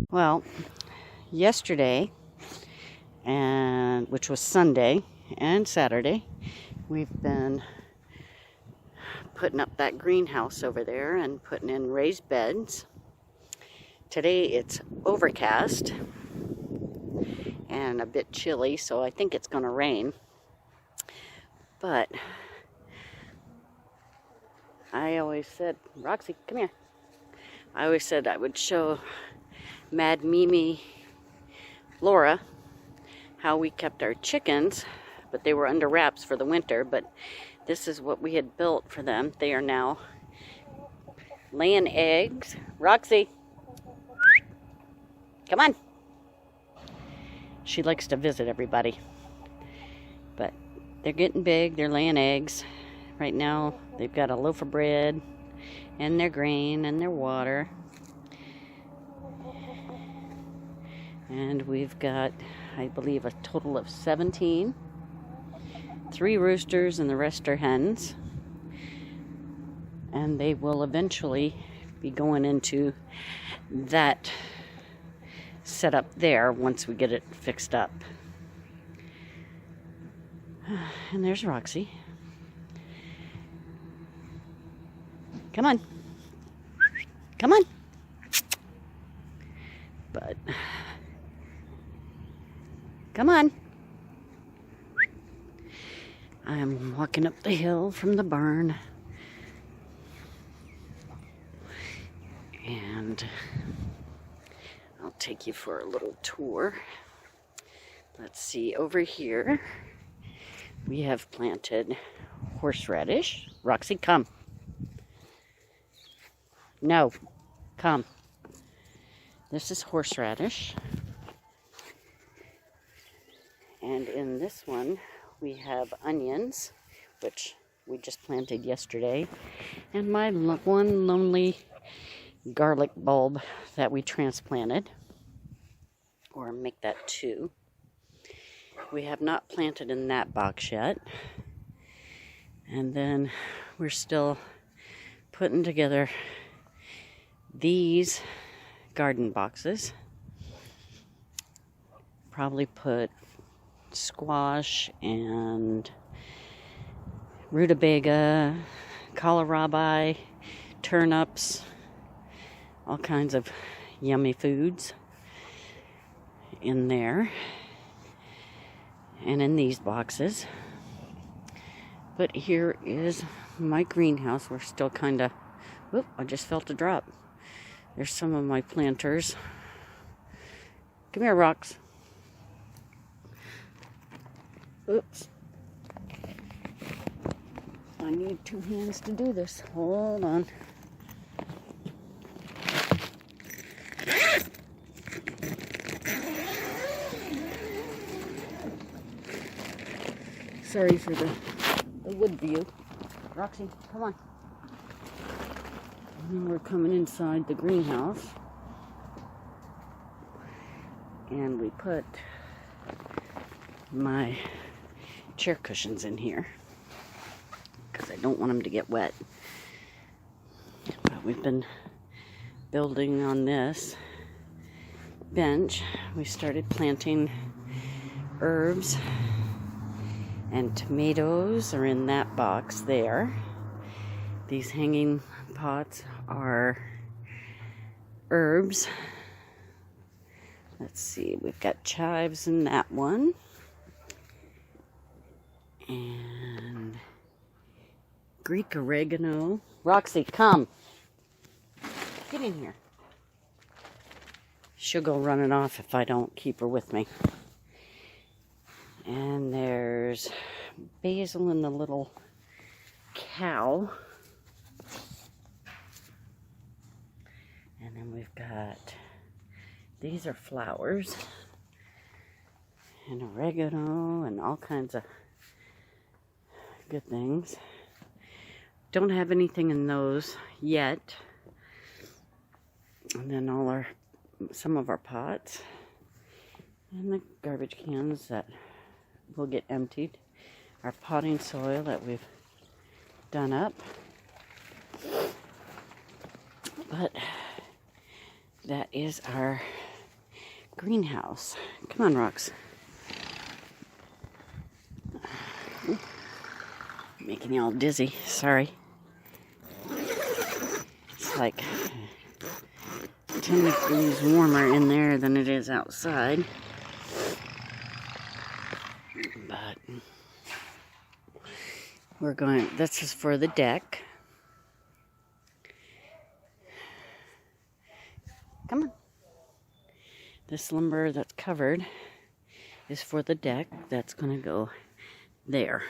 Well, yesterday, which was Sunday and Saturday, we've been putting up that greenhouse over there and putting in raised beds. Today it's overcast and a bit chilly, so I think it's going to rain. But I always said, Roxy, come here. I always said I would show Mad Mimi Laura how we kept our chickens, but they were under wraps for the winter. But this is what we had built for them. They are now laying eggs. Roxy, come on. She likes to visit everybody. But they're getting big. They're laying eggs. Right now they've got a loaf of bread and their grain and their water. And we've got, I believe, a total of 17. 3 roosters and the rest are hens. And they will eventually be going into that setup there once we get it fixed up. And there's Roxy. Come on. Come on. But, come on. I'm walking up the hill from the barn. And I'll take you for a little tour. Let's see, over here we have planted horseradish. Roxy, come. No, come. This is horseradish. And in this one, we have onions, which we just planted yesterday. And my one lonely garlic bulb that we transplanted. Or make that 2. We have not planted in that box yet. And then we're still putting together these garden boxes. Probably put squash and rutabaga, kohlrabi, turnips, all kinds of yummy foods in there and in these boxes. But here is my greenhouse. We're still kind of, whoop, I just felt a drop. There's some of my planters. Come here, Rox. Oops. I need 2 hands to do this. Hold on. Sorry for the wood view. Roxy, come on. And we're coming inside the greenhouse. And we put my chair cushions in here because I don't want them to get wet. But we've been building on this bench. We started planting herbs, and tomatoes are in that box there. These hanging pots are herbs. Let's see, we've got chives in that one. And Greek oregano. Roxy, come. Get in here. She'll go running off if I don't keep her with me. And there's basil in the little cow. And then we've got, these are flowers. And oregano and all kinds of good things. Don't have anything in those yet. And then some of our pots. And the garbage cans that will get emptied. Our potting soil that we've done up. But that is our greenhouse. Come on, Rocks. Ooh, making you all dizzy. Sorry. It's like 10 degrees warmer in there than it is outside. But we're going, this is for the deck. Come on. This lumber that's covered is for the deck. That's going to go there.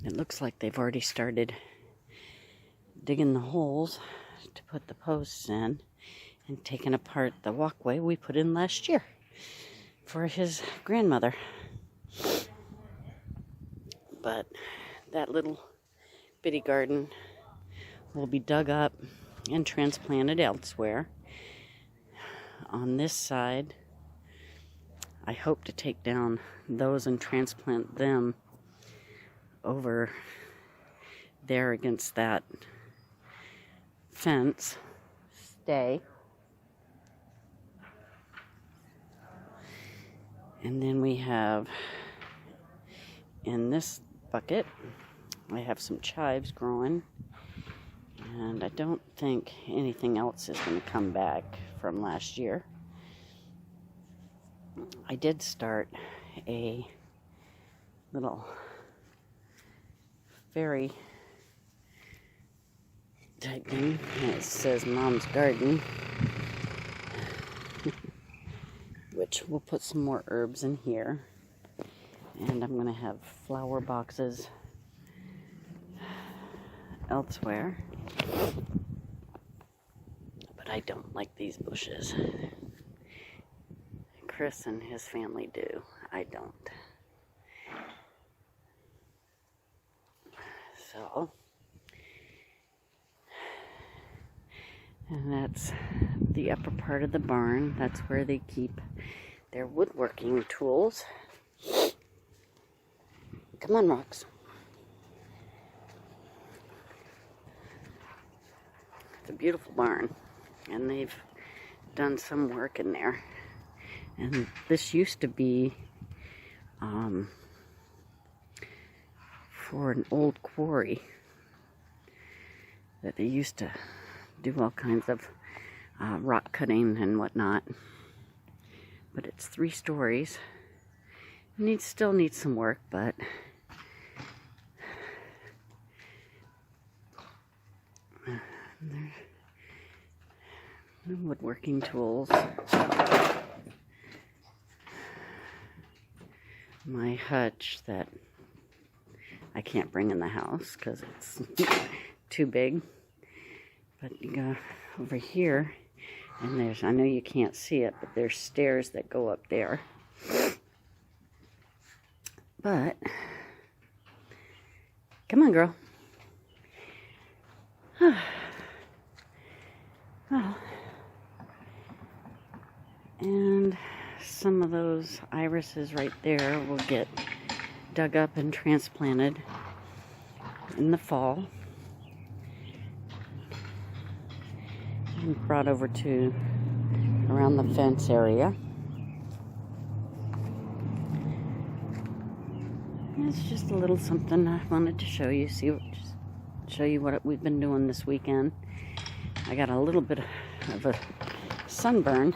It looks like they've already started digging the holes to put the posts in and taking apart the walkway we put in last year for his grandmother. But that little bitty garden will be dug up and transplanted elsewhere. On this side, I hope to take down those and transplant them over there against that fence. Stay. And then we have, in this bucket, I have some chives growing. And I don't think anything else is going to come back from last year. I did start a little fairy type thing. And it says Mom's Garden. Which we'll put some more herbs in here. And I'm going to have flower boxes elsewhere. But I don't like these bushes. Chris and his family do. I don't. So, and that's the upper part of the barn. That's where they keep their woodworking tools. Come on, Rocks. It's a beautiful barn, and they've done some work in there. And this used to be for an old quarry that they used to do all kinds of rock cutting and whatnot. But it's 3 stories. It still needs some work, but there's no woodworking tools. My hutch that I can't bring in the house because it's too big. But you go over here, and there's, I know you can't see it, but there's stairs that go up there. But, come on, girl. Well, and some of those irises right there will get dug up and transplanted in the fall and brought over to around the fence area. It's just a little something I wanted to show you. Show you what we've been doing this weekend. I got a little bit of a sunburn.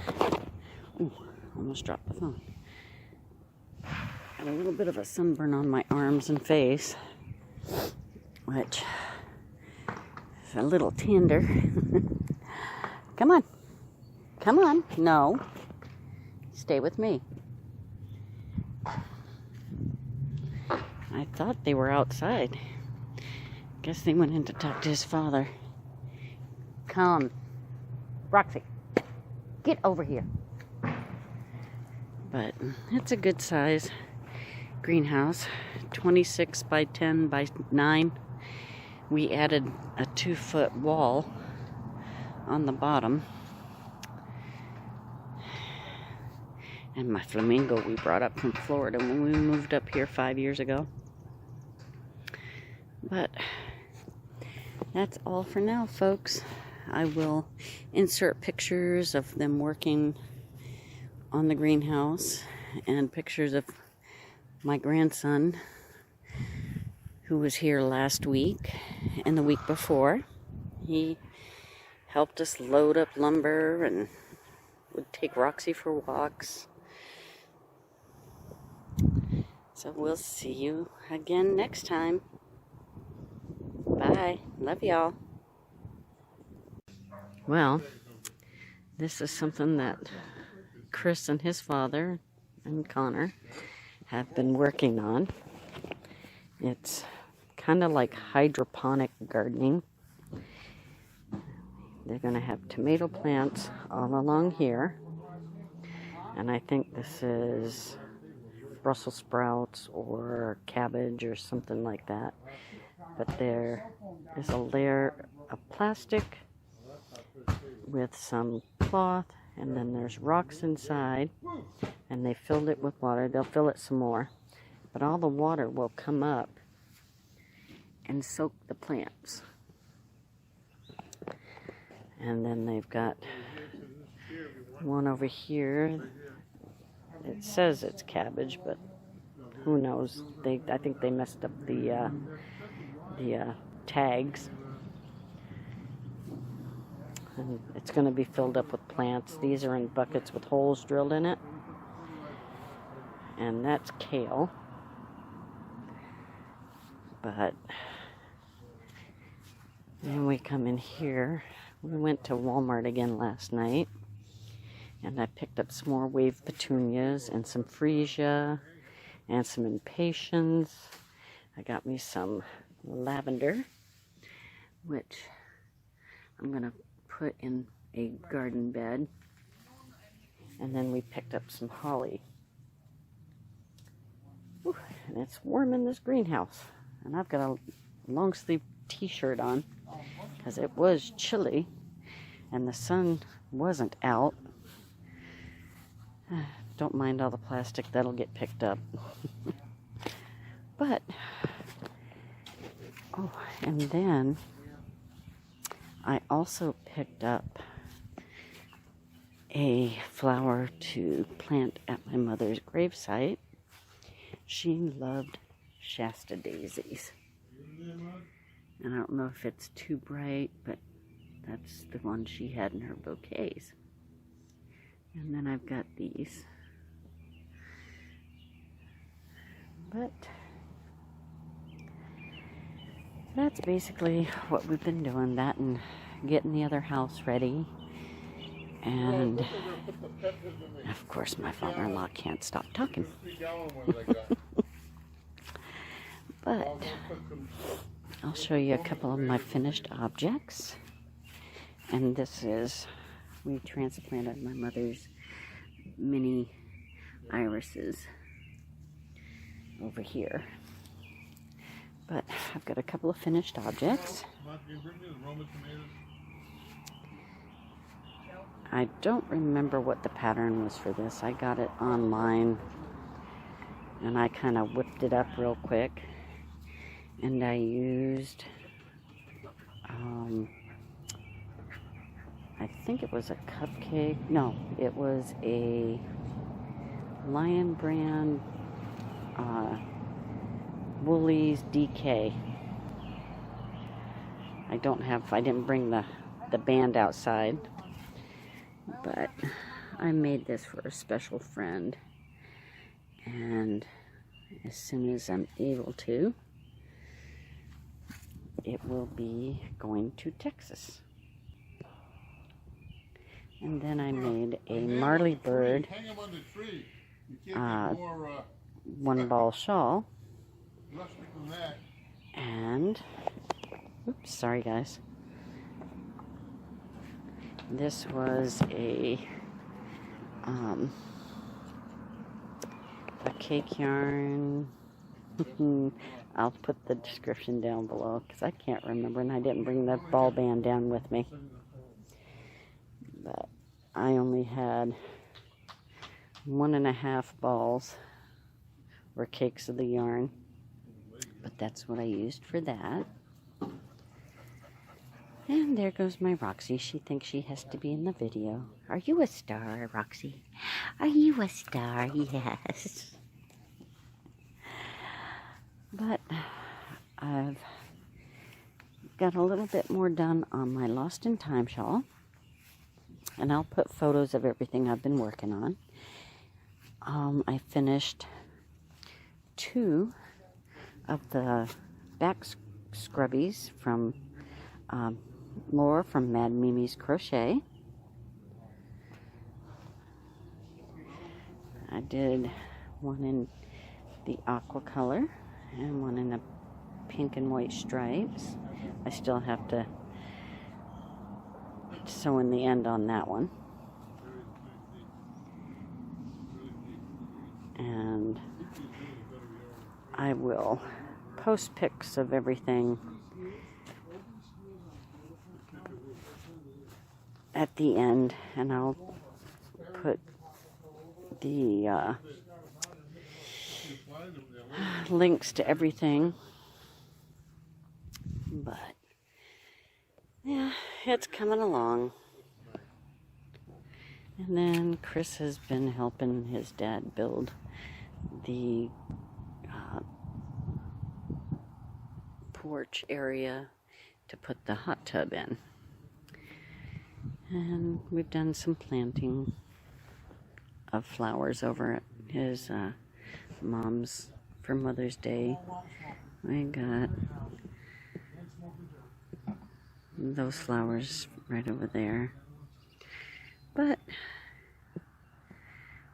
Ooh, almost dropped the phone. Got a little bit of a sunburn on my arms and face, which is a little tender. Come on. Come on. No. Stay with me. I thought they were outside. Guess they went in to talk to his father. Come. Roxy, get over here. But it's a good size greenhouse. 26 by 10 by 9. We added a 2-foot wall on the bottom. And my flamingo we brought up from Florida when we moved up here 5 years ago. But that's all for now, folks. I will insert pictures of them working on the greenhouse and pictures of my grandson who was here last week and the week before. He helped us load up lumber and would take Roxy for walks. So we'll see you again next time. Bye. Love y'all. Well, this is something that Chris and his father and Connor have been working on. It's kind of like hydroponic gardening. They're going to have tomato plants all along here. And I think this is Brussels sprouts or cabbage or something like that. But there is a layer of plastic with some cloth, and then there's rocks inside, and they filled it with water. They'll fill it some more, but all the water will come up and soak the plants. And then they've got one over here. It says it's cabbage, but who knows? I think they messed up the tags. And it's going to be filled up with plants. These are in buckets with holes drilled in it. And that's kale. But then we come in here. We went to Walmart again last night. And I picked up some more wave petunias and some freesia and some impatiens. I got me some lavender, which I'm going to put in a garden bed. And then we picked up some holly. Whew, and it's warm in this greenhouse. And I've got a long sleeve t-shirt on because it was chilly and the sun wasn't out. Don't mind all the plastic, that'll get picked up. But, oh, and then I also picked up a flower to plant at my mother's gravesite. She loved Shasta daisies. And I don't know if it's too bright, but that's the one she had in her bouquets. And then I've got these. But that's basically what we've been doing, that and getting the other house ready. And of course my father-in-law can't stop talking. But I'll show you a couple of my finished objects. And this is, we transplanted my mother's mini irises over here. But I've got a couple of finished objects. I don't remember what the pattern was for this. I got it online and I kind of whipped it up real quick. And I used, I think it was a cupcake. No, it was a Lion Brand Woolies DK. I didn't bring the band outside, but I made this for a special friend. And as soon as I'm able to, it will be going to Texas. And then I made a Marley Bird one ball shawl. And, oops, sorry guys. This was a cake yarn. I'll put the description down below because I can't remember and I didn't bring the ball band down with me. But I only had 1.5 balls or cakes of the yarn. But that's what I used for that. And there goes my Roxy. She thinks she has to be in the video. Are you a star, Roxy? Are you a star? Yes. But I've got a little bit more done on my Lost in Time shawl. And I'll put photos of everything I've been working on. I finished 2 of the back scrubbies from Laura from Mad Mimi's Crochet. I did one in the aqua color and one in the pink and white stripes. I still have to sew in the end on that one. And I will post pics of everything at the end, and I'll put the links to everything. But yeah, it's coming along. And then Chris has been helping his dad build the porch area to put the hot tub in. And we've done some planting of flowers over at his mom's for Mother's Day. I got those flowers right over there. But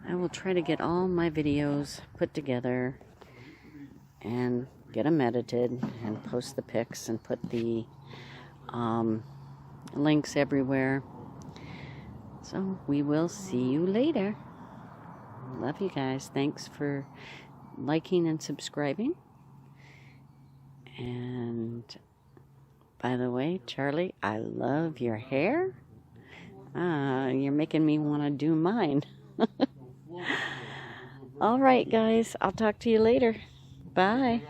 I will try to get all my videos put together and get them edited and post the pics and put the links everywhere. So we will see you later. Love you guys. Thanks for liking and subscribing. And by the way, Charlie, I love your hair. You're making me want to do mine. All right, guys. I'll talk to you later. Bye.